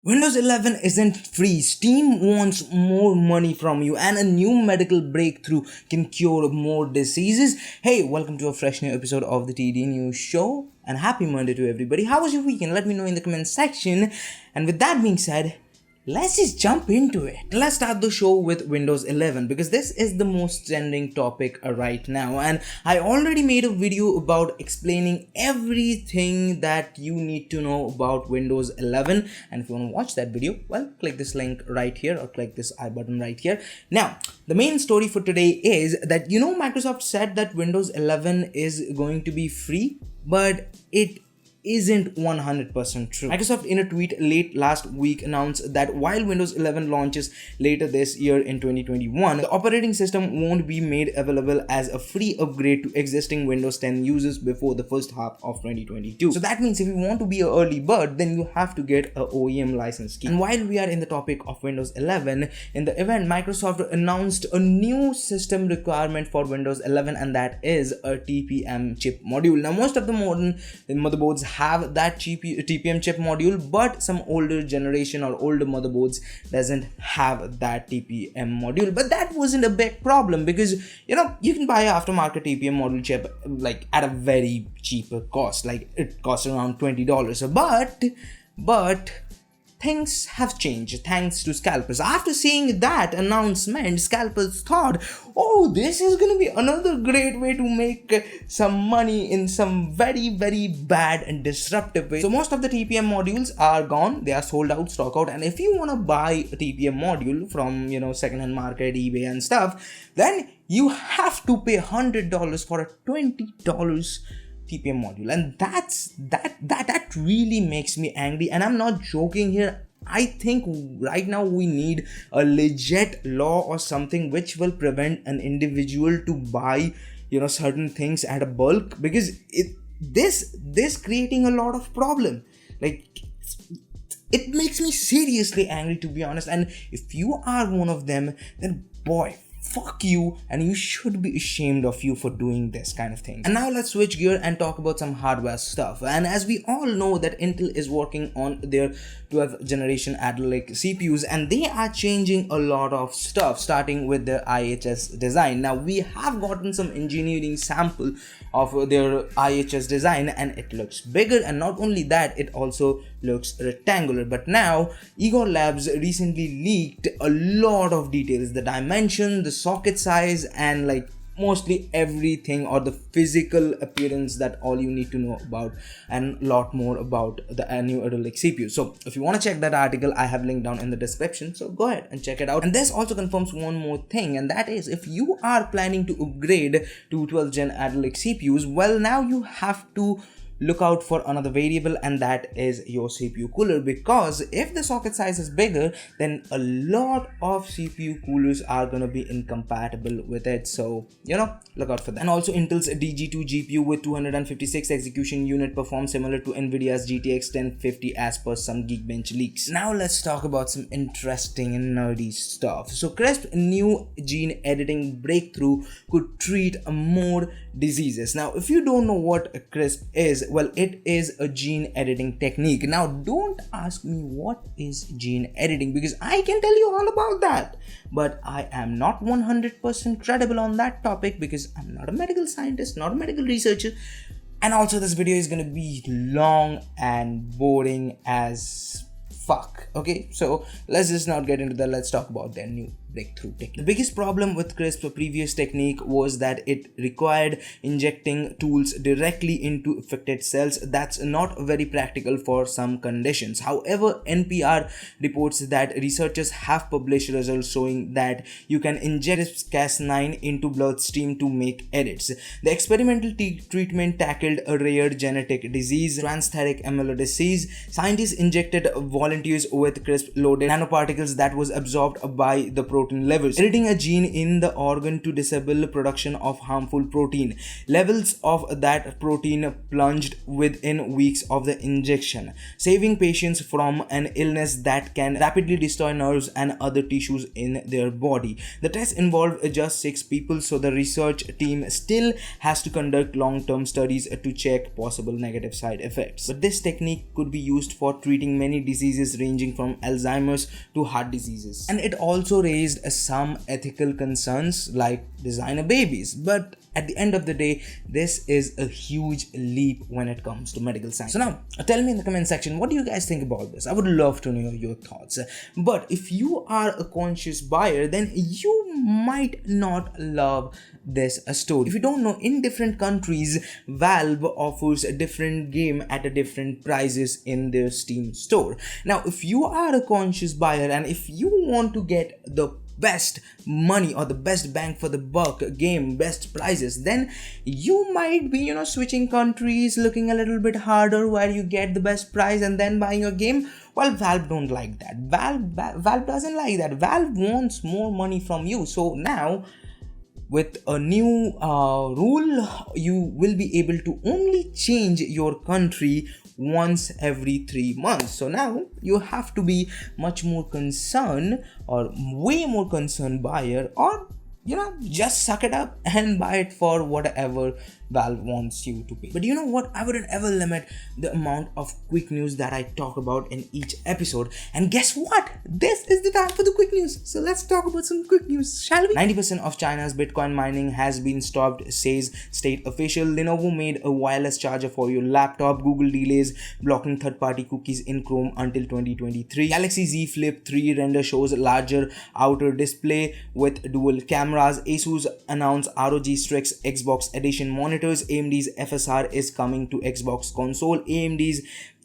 Windows 11 isn't free. Steam wants more money from you, and a new medical breakthrough can cure more diseases. Hey, welcome to a fresh new episode of the TD News Show, and happy Monday to everybody. How was your weekend? Let me know in the comment section. And with that being said, let's just jump into it. Let's start the show with Windows 11 because this is the most trending topic right now, and I already made a video about explaining everything that you need to know about Windows 11, and if you want to watch that video, well, click this link right here or click this I button right here. Now, the main story for today is that Microsoft said that Windows 11 is going to be free, but it isn't 100% true. Microsoft in a tweet late last week announced that while Windows 11 launches later this year in 2021, the operating system won't be made available as a free upgrade to existing Windows 10 users before the first half of 2022. So that means if you want to be an early bird, then you have to get a OEM license key. And while we are in the topic of Windows 11, in the event, Microsoft announced a new system requirement for Windows 11, and that is a TPM chip module. Now, most of the modern motherboards have that TPM chip module, but some older generation or older motherboards doesn't have that TPM module. But that wasn't a big problem because you can buy an aftermarket TPM module chip like at a very cheaper cost, like it costs around $20. But things have changed thanks to Scalpers. After seeing that announcement, Scalpers thought, oh, this is gonna be another great way to make some money in some very, very bad and disruptive way. So most of the TPM modules are gone, they are sold out, stock out, and if you wanna buy a TPM module from secondhand market, eBay and stuff, then you have to pay $100 for a $20 TPM module, and that really makes me angry, and I'm not joking here. I think right now we need a legit law or something which will prevent an individual to buy certain things at a bulk, because this creating a lot of problem. Like, it makes me seriously angry, to be honest. And if you are one of them, then boy, fuck you, and you should be ashamed of you for doing this kind of thing. And now let's switch gear and talk about some hardware stuff. And as we all know that Intel is working on their 12th generation Alder Lake CPUs, and they are changing a lot of stuff, starting with their IHS design. Now we have gotten some engineering sample of their IHS design, and it looks bigger, and not only that, it also looks rectangular. But now Igor Labs recently leaked a lot of details, the dimension, the socket size, and like mostly everything, or the physical appearance, that all you need to know about, and a lot more about the new Alder Lake CPU. So if you want to check that article, I have linked down in the description, so go ahead and check it out. And this also confirms one more thing, and that is, if you are planning to upgrade to 12th gen Alder Lake CPUs, well, now you have to look out for another variable, and that is your CPU cooler, because if the socket size is bigger, then a lot of CPU coolers are gonna be incompatible with it. So look out for that. And also, Intel's DG2 GPU with 256 execution unit performs similar to Nvidia's GTX 1050 as per some Geekbench leaks. Now let's talk about some interesting and nerdy stuff. So CRISPR, new gene editing breakthrough, could treat more diseases. Now if you don't know what a CRISPR is, well, it is a gene editing technique. Now don't ask me what is gene editing, because I can tell you all about that, but I am not 100% credible on that topic because I'm not a medical scientist, not a medical researcher. And also, this video is gonna be long and boring as fuck. Okay, so let's just not get into that. Let's talk about their new breakthrough technique. The biggest problem with CRISPR previous technique was that it required injecting tools directly into affected cells. That's not very practical for some conditions. However, NPR reports that researchers have published results showing that you can inject Cas9 into bloodstream to make edits. The experimental treatment tackled a rare genetic disease, transthyretic amyloidosis. Scientists injected volunteers with CRISPR loaded nanoparticles that was absorbed by the protein protein levels, editing a gene in the organ to disable production of harmful protein. Levels of that protein plunged within weeks of the injection, saving patients from an illness that can rapidly destroy nerves and other tissues in their body. The test involved just 6 people, so the research team still has to conduct long-term studies to check possible negative side effects. But this technique could be used for treating many diseases ranging from Alzheimer's to heart diseases. And it also raised some ethical concerns like designer babies. But at the end of the day, this is a huge leap when it comes to medical science. So now, tell me in the comment section, what do you guys think about this? I would love to know your thoughts. But if you are a conscious buyer, then you might not love this story. If you don't know, in different countries, Valve offers a different game at a different prices in their Steam store. Now, if you are a conscious buyer and if you want to get the best money or the best bang for the buck game, best prices, then you might be switching countries, looking a little bit harder where you get the best price and then buying a game. Well, Valve don't like that. Valve doesn't like that. Valve wants more money from you. So now with a new rule, you will be able to only change your country once every 3 months. So now you have to be much more concerned, or way more concerned buyer, or just suck it up and buy it for whatever Valve wants you to pay. But you know what? I wouldn't ever limit the amount of quick news that I talk about in each episode. And guess what? This is the time for the quick news. So let's talk about some quick news, shall we? 90% of China's Bitcoin mining has been stopped, says state official. Lenovo made a wireless charger for your laptop. Google delays blocking third-party cookies in Chrome until 2023. Galaxy Z Flip 3 render shows larger outer display with dual cameras. ASUS announced ROG Strix Xbox Edition monitor. AMD's FSR is coming to Xbox console. AMD's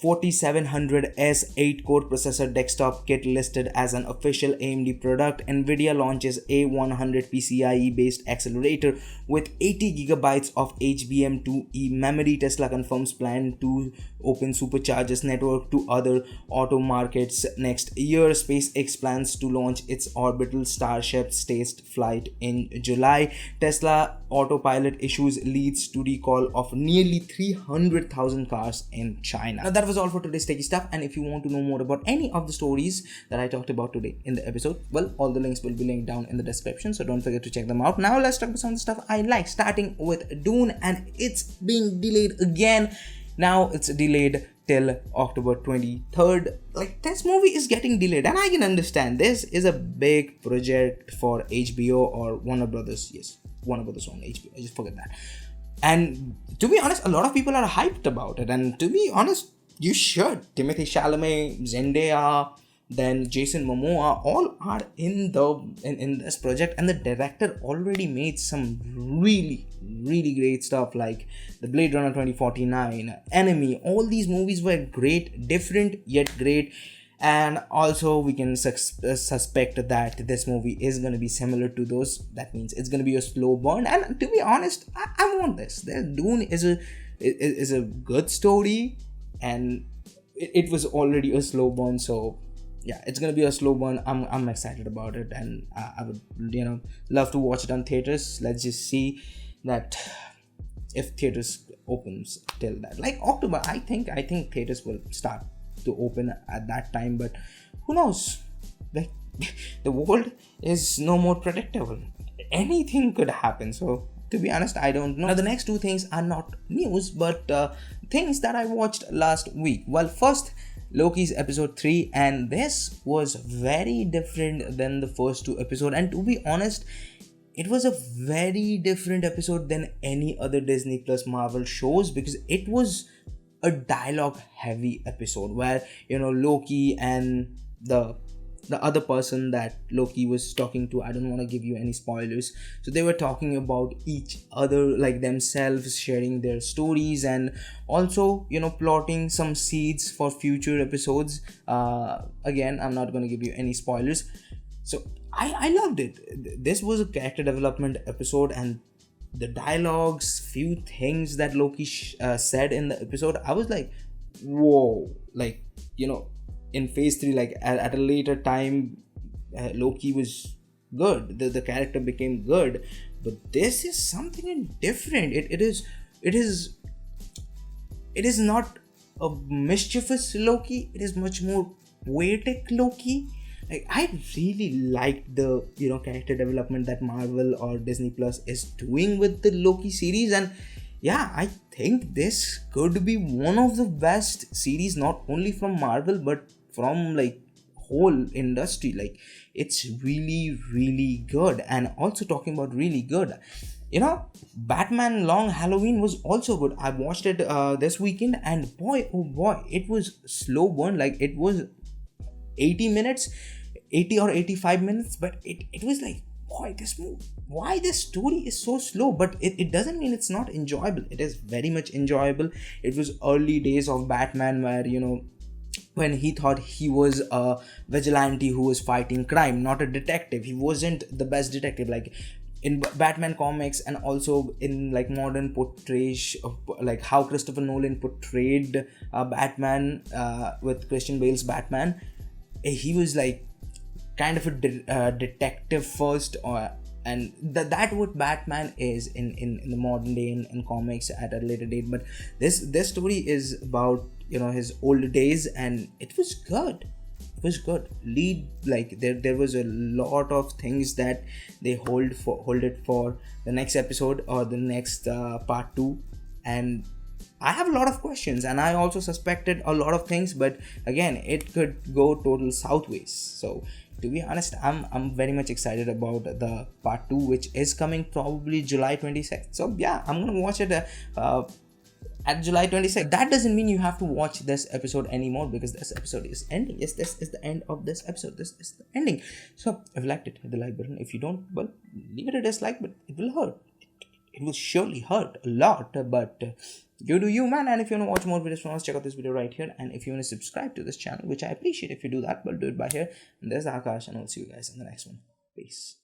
4700S 8-core processor desktop kit listed as an official AMD product. Nvidia launches a 100 PCIe based accelerator with 80 GB of HBM2E memory. Tesla confirms plan to open superchargers network to other auto markets next year. SpaceX plans to launch its orbital Starship test flight in July. Tesla autopilot issues leads to recall of nearly 300,000 cars in China. Now that was all for today's techie stuff, and if you want to know more about any of the stories that I talked about today in the episode, well, all the links will be linked down in the description, so don't forget to check them out. Now let's talk about some of the stuff I like, starting with Dune, and it's being delayed again. Now it's delayed till October 23rd. Like, this movie is getting delayed, and I can understand. This is a big project for HBO or Warner Brothers. Yes, Warner Brothers on HBO. I just forget that. And to be honest, a lot of people are hyped about it, and to be honest, you should. Timothée Chalamet, Zendaya, then Jason Momoa, all are in this project, and the director already made some really great stuff like the Blade Runner 2049, Enemy. All these movies were great, different yet great. And also we can suspect that this movie is going to be similar to those. That means it's going to be a slow burn, and to be honest, I want this. Dune is a good story, and it was already a slow burn, so yeah, it's gonna be a slow burn. I'm excited about it, and I would love to watch it on theaters. Let's just see that if theaters opens till that, like October. I think theaters will start to open at that time, but who knows? Like, the world is no more predictable. Anything could happen. So to be honest, I don't know. Now the next two things are not news, but things that I watched last week. Well, first, Loki's episode 3, and this was very different than the first 2 episodes, and to be honest, it was a very different episode than any other Disney Plus Marvel shows, because it was a dialogue heavy episode where Loki and the other person that Loki was talking to, I don't want to give you any spoilers, so they were talking about each other, like themselves, sharing their stories, and also plotting some seeds for future episodes. Again, I'm not going to give you any spoilers. So I loved it. This was a character development episode, and the dialogues, few things that Loki said in the episode, I was like, whoa. Like, in phase 3, like at a later time, Loki was good. The character became good. But this is something different. It is it is not a mischievous Loki. It is much more poetic Loki. Like, I really like the character development that Marvel or Disney Plus is doing with the Loki series, and yeah, I think this could be one of the best series, not only from Marvel but from like whole industry. Like, it's really good. And also, talking about really good, Batman Long Halloween was also good. I watched it this weekend, and boy, oh boy, it was slow burn. Like, it was 80 minutes, 80 or 85 minutes, but it was like, boy, why this story is so slow. But it doesn't mean it's not enjoyable. It is very much enjoyable. It was early days of Batman, where when he thought he was a vigilante who was fighting crime, not a detective. He wasn't the best detective. Like, in Batman comics, and also in like modern portrayal of like how Christopher Nolan portrayed Batman with Christian Bale's Batman, he was like kind of a detective first, and that what Batman is in the modern day in comics at a later date. But this story is about his old days, and it was good. It was good. Lead, like, there was a lot of things that they hold it for the next episode or the next part 2. And I have a lot of questions, and I also suspected a lot of things, but again, it could go total southways. So to be honest, I'm very much excited about the part 2, which is coming probably July 22nd. So yeah, I'm gonna watch it at July 22nd. That doesn't mean you have to watch this episode anymore, because this episode is ending. Yes, this is the end of this episode. This is the ending. So if you liked it, hit the like button. If you don't, well, leave it a dislike, but it will hurt. It will surely hurt a lot, but you do you, man. And if you want to watch more videos from us, check out this video right here. And if you want to subscribe to this channel, which I appreciate if you do that, but do it by here. And there's Akash, and I'll see you guys in the next one. Peace.